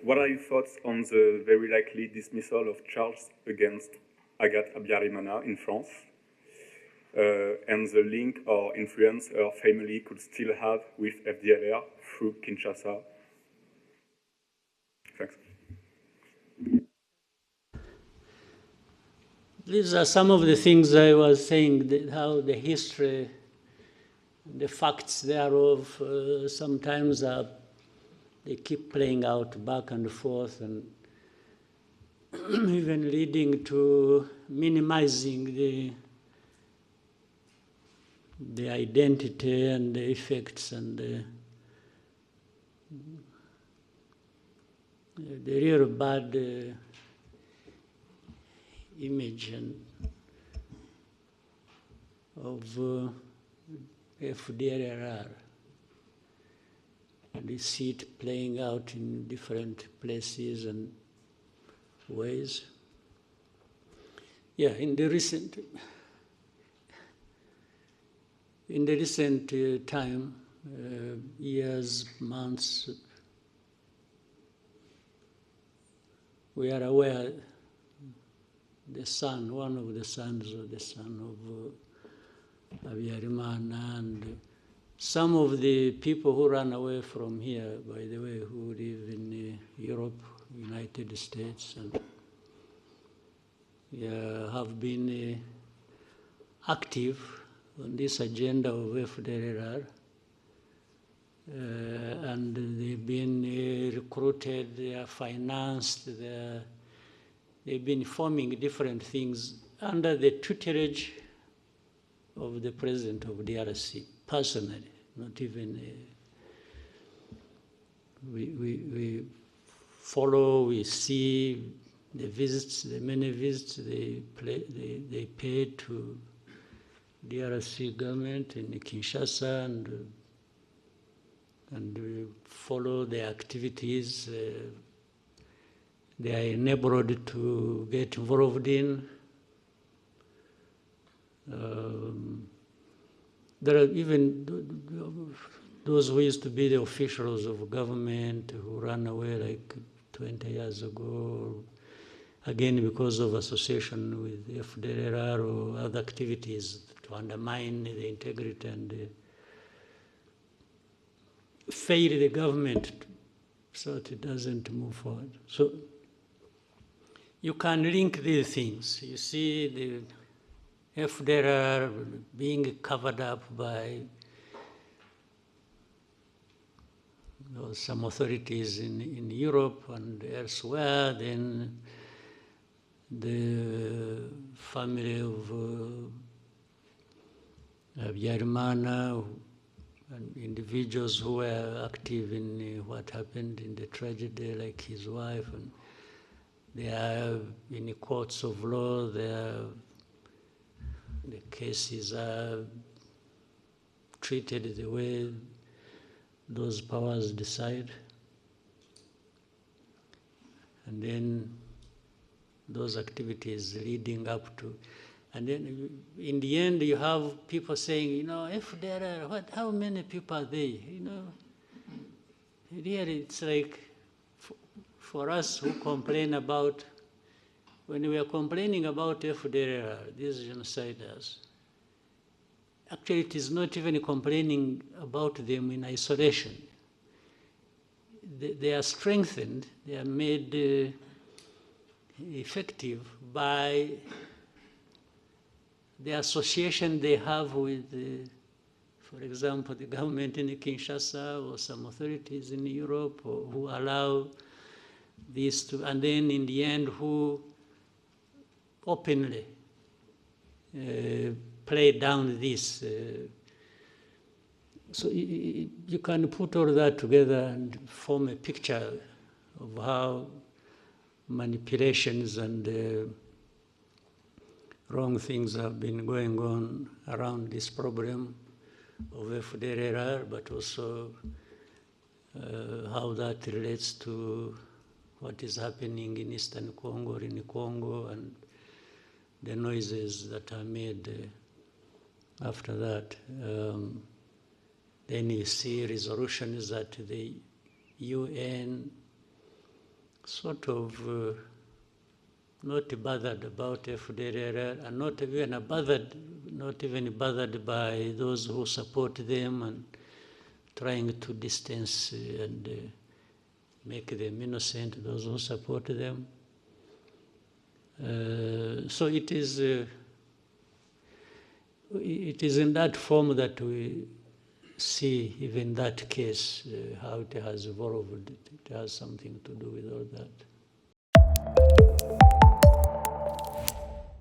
what are your thoughts on the very likely dismissal of charges against Habyarimana in France, and the link or influence her family could still have with FDLR through Kinshasa? Thanks. These are some of the things I was saying, that how the history, the facts thereof, sometimes they keep playing out back and forth, and even leading to minimizing the identity and the effects and the real bad image of FDLR. And you see it playing out in different places and ways. Yeah, in the recent time, years, months, we are aware one of the sons of Habyarimana, and some of the people who ran away from here, by the way, who live in Europe, United States, and have been active on this agenda of FDLR, and they've been recruited, they are financed, they've been forming different things under the tutelage of the president of DRC, personally, not even, we follow, we see the visits, the many visits they paid to DRC government in Kinshasa, and we follow their activities. They are enabled to get involved in. There are even those who used to be the officials of government who ran away like 20 years ago, again because of association with FDLR or other activities to undermine the integrity and fail the government so that it doesn't move forward. So you can link these things. You see the FDLR being covered up by some authorities in Europe and elsewhere, then the family of Habyarimana and individuals who were active in what happened in the tragedy, like his wife, and they are in the courts of law, the cases are treated the way those powers decide. And then those activities leading up to, and then in the end you have people saying, FDLR, how many people are they? Really it's like, for us who complain about, when we are complaining about FDLR, these genociders, actually it is not even complaining about them in isolation. They are strengthened, they are made effective by the association they have with, for example, the government in Kinshasa or some authorities in Europe, or who allow this to, and then in the end who openly play down this. So you can put all that together and form a picture of how manipulations and wrong things have been going on around this problem of FDLR, but also how that relates to what is happening in Eastern Congo, or in Congo, and the noises that are made after that. Then you see resolutions that the UN sort of not bothered about FDLR, and not even bothered by those who support them, and trying to distance and make them innocent, those who support them. So it is in that form that we see even that case, how it has evolved. It has something to do with all that.